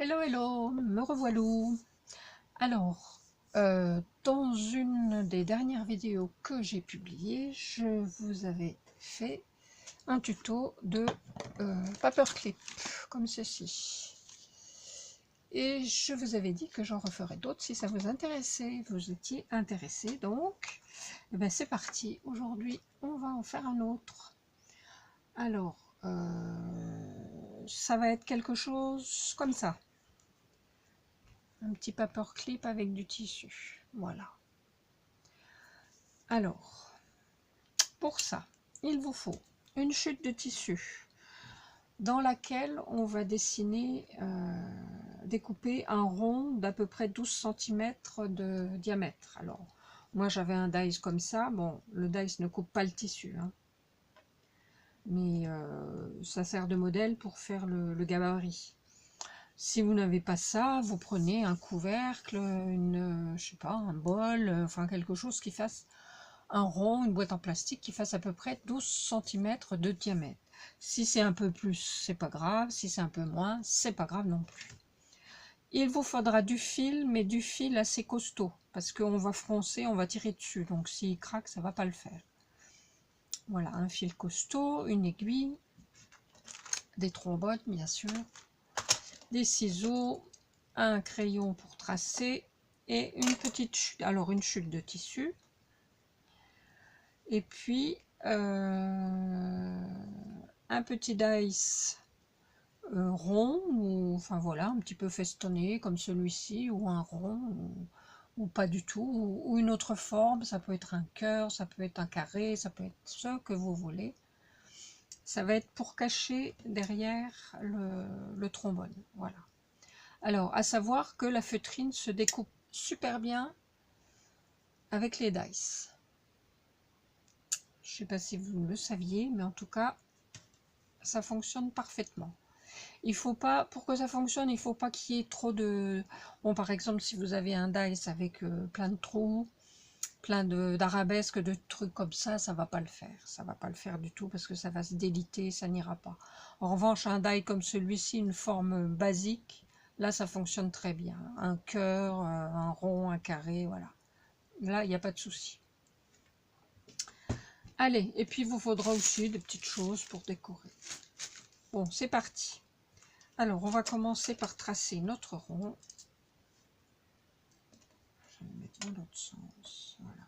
Hello, hello, me revoilà. Alors, dans une des dernières vidéos que j'ai publiées, je vous avais fait un tuto de paperclip, comme ceci. Et je vous avais dit que j'en referais d'autres si ça vous intéressait. Vous étiez intéressé, donc eh ben c'est parti. Aujourd'hui, on va en faire un autre. Alors, ça va être quelque chose comme ça. Un petit paperclip avec du tissu, voilà. Alors, pour ça, il vous faut une chute de tissu dans laquelle on va dessiner, découper un rond d'à peu près 12 cm de diamètre. Alors, moi j'avais un dies comme ça, bon, le dies ne coupe pas le tissu, hein, mais ça sert de modèle pour faire le gabarit. Si vous n'avez pas ça, vous prenez un couvercle, je sais pas, un bol, enfin quelque chose qui fasse un rond, une boîte en plastique qui fasse à peu près 12 cm de diamètre. Si c'est un peu plus, c'est pas grave. Si c'est un peu moins, c'est pas grave non plus. Il vous faudra du fil, mais du fil assez costaud, parce qu'on va froncer, on va tirer dessus. Donc s'il craque, ça va pas le faire. Voilà, un fil costaud, une aiguille, des trombones bien sûr, des ciseaux, un crayon pour tracer et une petite chute, alors une chute de tissu, et puis un petit dice rond, ou enfin voilà, un petit peu festonné comme celui-ci, ou un rond, ou pas du tout, ou une autre forme. Ça peut être un cœur, ça peut être un carré, ça peut être ce que vous voulez. Ça va être pour cacher derrière le trombone, voilà. Alors, à savoir que la feutrine se découpe super bien avec les dice. Je ne sais pas si vous le saviez, mais en tout cas, ça fonctionne parfaitement. Il faut pas, pour que ça fonctionne, il faut pas qu'il y ait trop de... Bon, par exemple, si vous avez un dice avec plein de trous, plein d'arabesques, de trucs comme ça va pas le faire. Ça va pas le faire du tout parce que ça va se déliter, ça n'ira pas. En revanche, un die comme celui-ci, une forme basique, là, ça fonctionne très bien. Un cœur, un rond, un carré, voilà. Là, il n'y a pas de souci. Allez, et puis il vous faudra aussi des petites choses pour décorer. Bon, c'est parti. Alors, on va commencer par tracer notre rond. Je vais le mettre dans l'autre sens. Voilà.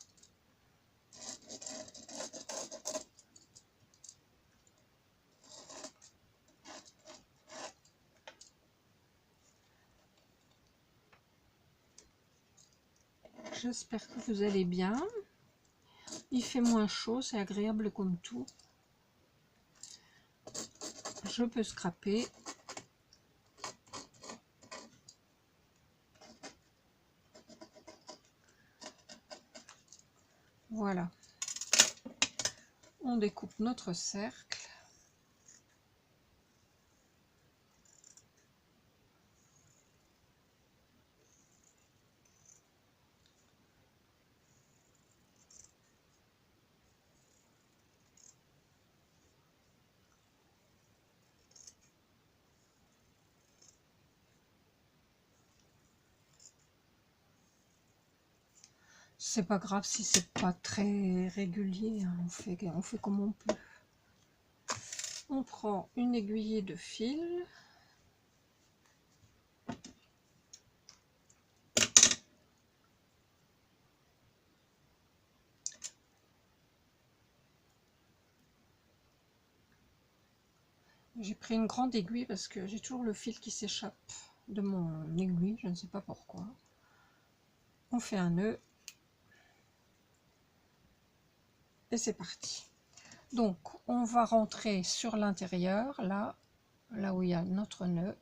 J'espère que vous allez bien. Il fait moins chaud, c'est agréable comme tout. Je peux scraper. Voilà. On découpe notre cercle. C'est pas grave si c'est pas très régulier, hein. On fait comme on peut. On prend une aiguille de fil. J'ai pris une grande aiguille parce que j'ai toujours le fil qui s'échappe de mon aiguille, je ne sais pas pourquoi. On fait un nœud. Et c'est parti. Donc, on va rentrer sur l'intérieur, là où il y a notre nœud.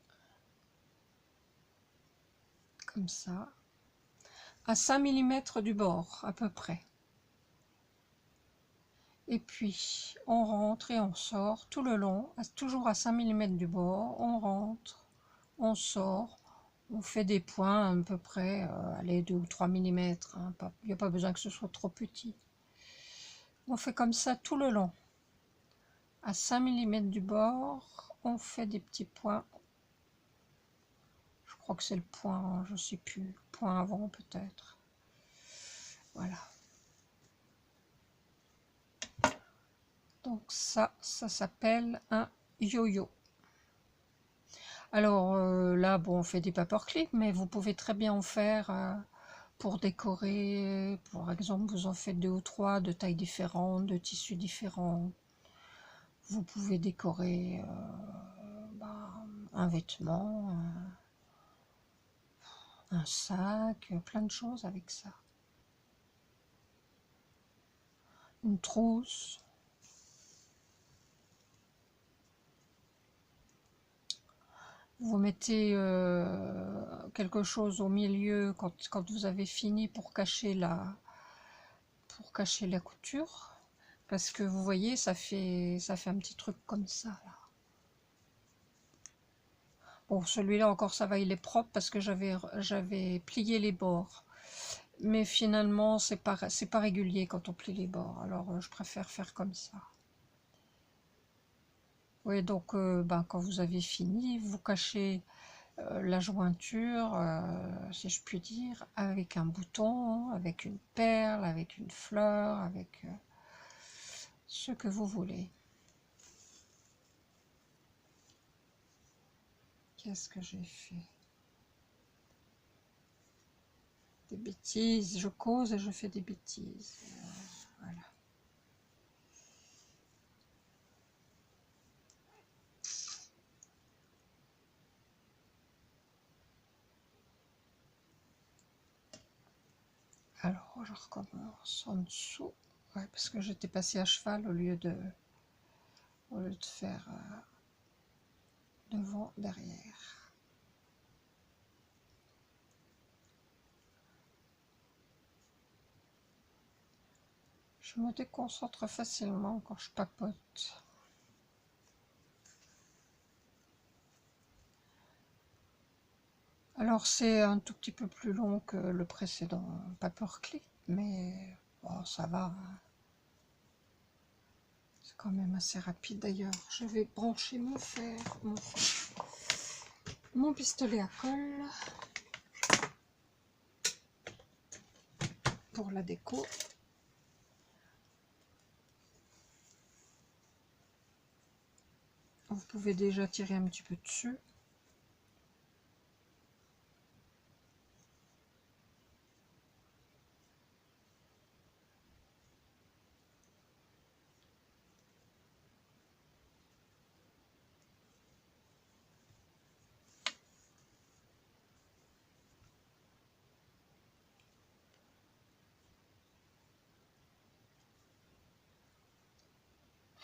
Comme ça. À 5 mm du bord, à peu près. Et puis, on rentre et on sort tout le long, toujours à 5 mm du bord. On rentre, on sort. On fait des points à peu près, allez, 2 ou 3 mm. Hein, il n'y a pas besoin que ce soit trop petit. On fait comme ça tout le long. À 5 mm du bord, on fait des petits points crois que c'est le point, je sais plus, point avant peut-être. Voilà. Donc ça s'appelle un yo-yo. Alors là, bon, on fait des paperclips, mais vous pouvez très bien en faire pour décorer. Par exemple, vous en faites 2 ou 3 de tailles différentes, de tissus différents. Vous pouvez décorer un vêtement, un sac, plein de choses avec ça. Une trousse. Vous mettez quelque chose au milieu quand vous avez fini pour cacher la couture. Parce que vous voyez, ça fait un petit truc comme ça, là. Bon, celui-là encore, ça va, il est propre parce que j'avais plié les bords. Mais finalement, c'est pas régulier quand on plie les bords. Alors, je préfère faire comme ça. Oui, donc, quand vous avez fini, vous cachez la jointure, si je puis dire, avec un bouton, avec une perle, avec une fleur, avec ce que vous voulez. Qu'est-ce que j'ai fait? Des bêtises, je cause et je fais des bêtises. Voilà. Alors, je recommence en dessous. Ouais, parce que j'étais passée à cheval au lieu de faire devant, derrière. Je me déconcentre facilement quand je papote. Alors c'est un tout petit peu plus long que le précédent paperclip, mais bon, ça va. Hein. C'est quand même assez rapide d'ailleurs. Je vais brancher mon pistolet à colle pour la déco. Vous pouvez déjà tirer un petit peu dessus.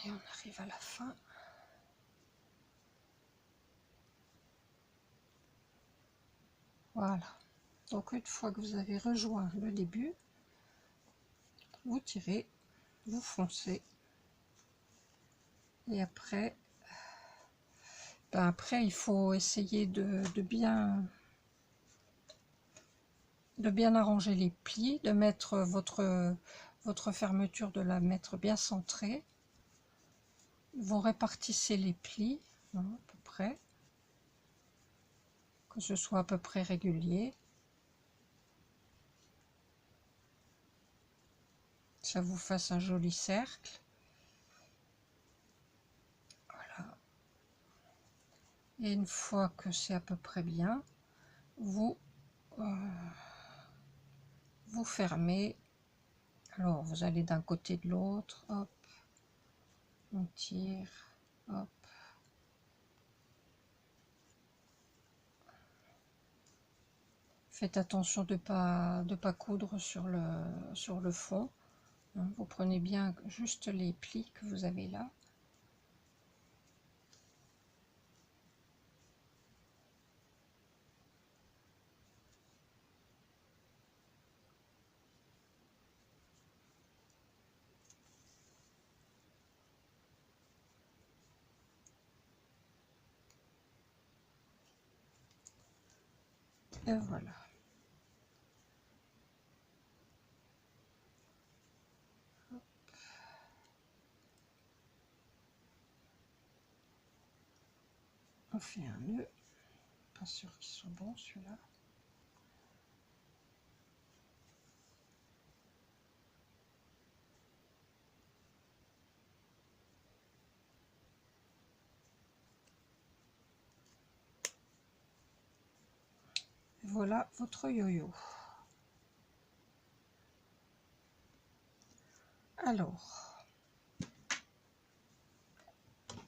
Et on arrive à la fin. Voilà. Donc une fois que vous avez rejoint le début, vous tirez, vous foncez. Et après, il faut essayer de bien arranger les plis, de mettre votre fermeture, de la mettre bien centrée. Vous répartissez les plis, hein, à peu près, que ce soit à peu près régulier. Ça vous fasse un joli cercle. Voilà. Et une fois que c'est à peu près bien, vous fermez. Alors vous allez d'un côté de l'autre, hop, on tire, hop. Faites attention de pas coudre sur le fond. Vous prenez bien juste les plis que vous avez là. Et voilà. On fait un nœud. Pas sûr qu'il soit bon celui-là. Voilà votre yo-yo. Alors,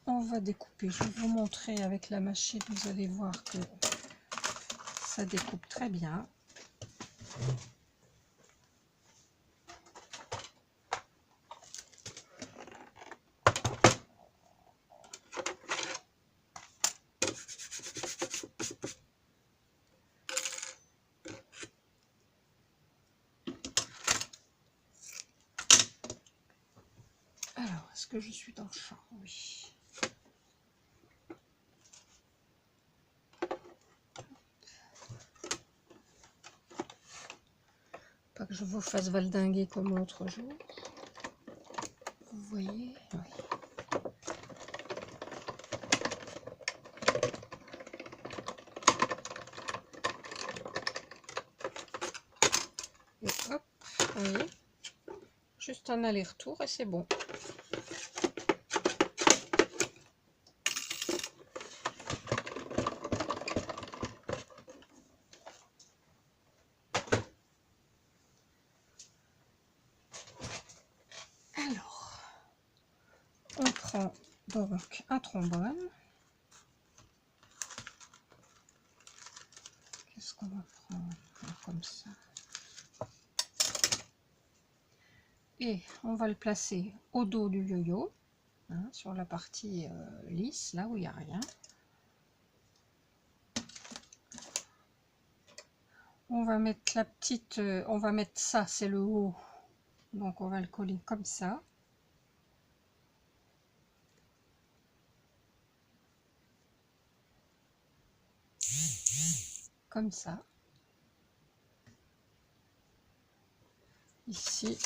on va découper. Je vais vous montrer avec la machine. Vous allez voir que ça découpe très bien. Alors, est-ce que je suis dans le champ? Oui. Pas que je vous fasse valdinguer comme l'autre jour. Vous voyez? Oui. Et hop, vous voyez? Juste un aller-retour et c'est bon. Alors, on prend donc un trombone. Qu'est-ce qu'on va prendre comme ça? Et on va le placer au dos du yo-yo, hein, sur la partie lisse, là où il n'y a rien. On va mettre la petite, on va mettre ça, c'est le haut, donc on va le coller comme ça. Comme ça. Ici.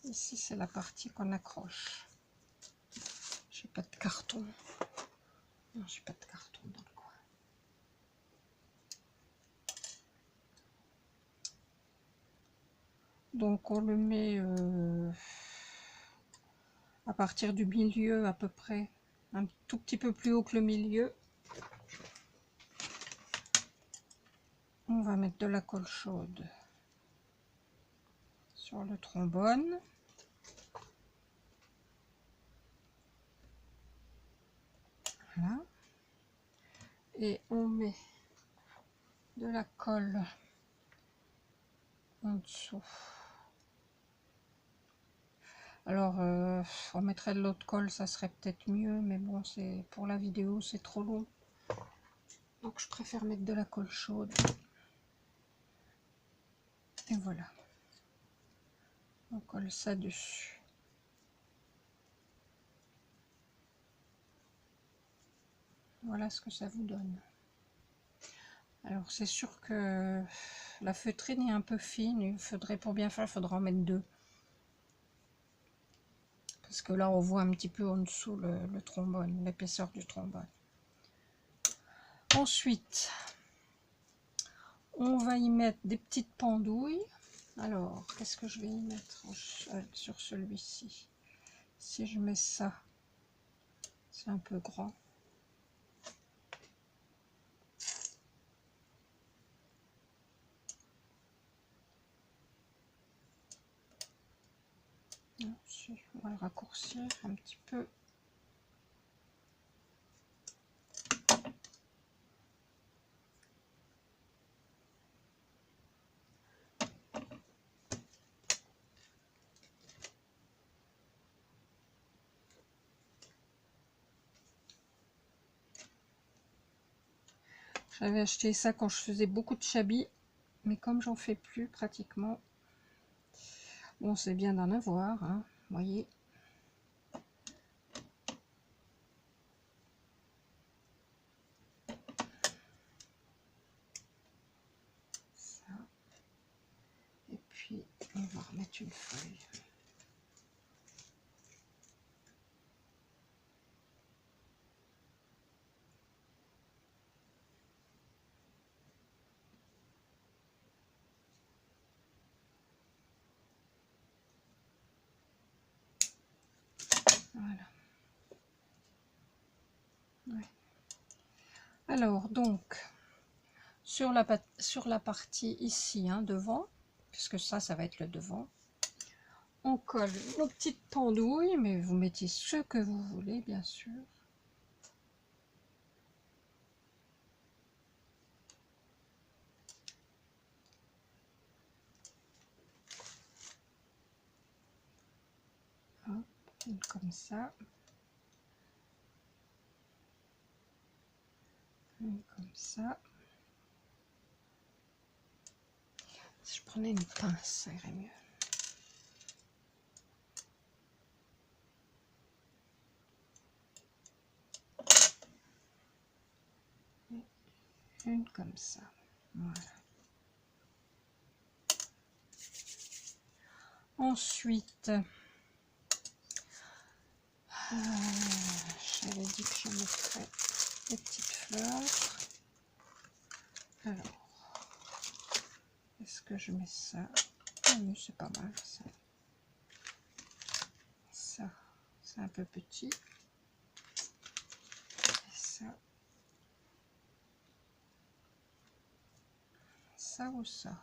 Ici, c'est la partie qu'on accroche. J'ai pas de carton. Non, j'ai pas de carton dans le coin. Donc, on le met à partir du milieu à peu près, un tout petit peu plus haut que le milieu. On va mettre de la colle chaude sur le trombone. Voilà. Et on met de la colle en dessous. Alors, on mettrait de l'autre colle, ça serait peut-être mieux, mais bon, c'est pour la vidéo, c'est trop long. Donc, je préfère mettre de la colle chaude. Et voilà. On colle ça dessus. Voilà ce que ça vous donne. Alors, c'est sûr que la feutrine est un peu fine. Il faudrait, pour bien faire, il faudra en mettre deux. Parce que là, on voit un petit peu en dessous le trombone, l'épaisseur du trombone. Ensuite, on va y mettre des petites pendouilles. Alors, qu'est-ce que je vais y mettre sur celui-ci? Si je mets ça, c'est un peu grand. On va le raccourcir un petit peu. J'avais acheté ça quand je faisais beaucoup de chabis, mais comme j'en fais plus pratiquement, bon, c'est bien d'en avoir, hein, vous voyez. Ça. Et puis, on va remettre une feuille. Voilà. Ouais. Alors, donc, sur la partie ici, hein, devant, puisque ça va être le devant, on colle nos petites pendouilles, mais vous mettez ce que vous voulez, bien sûr. Hop, une comme ça. Une comme ça. Si je prenais une pince, ça irait mieux. Une comme ça. Voilà. Ensuite, j'avais dit que je mettrais des petites fleurs. Alors, est-ce que je mets ça? Oui, c'est pas mal ça. Ça, c'est un peu petit. Et ça ou ça?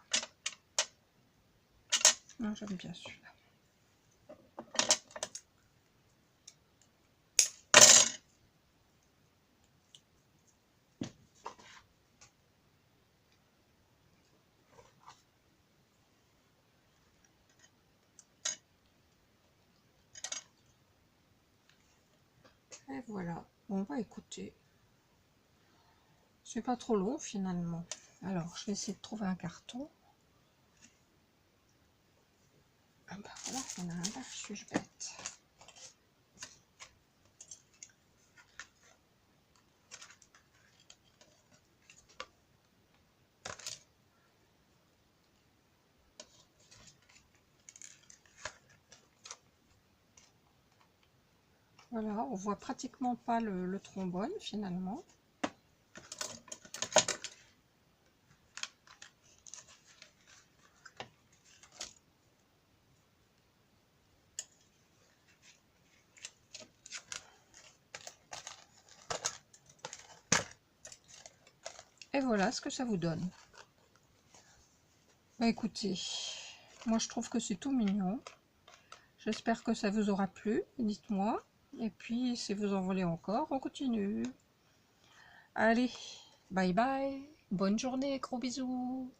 Non, j'aime bien celui-là. Et voilà. Bon, bah écoutez, c'est pas trop long finalement. Alors, je vais essayer de trouver un carton. Ah bah voilà, on a un là, suis-je bête. Voilà, on voit pratiquement pas le trombone finalement. Et voilà ce que ça vous donne. Bah écoutez, moi je trouve que c'est tout mignon. J'espère que ça vous aura plu, dites-moi. Et puis si vous en voulez encore, on continue. Allez, bye bye, bonne journée, gros bisous.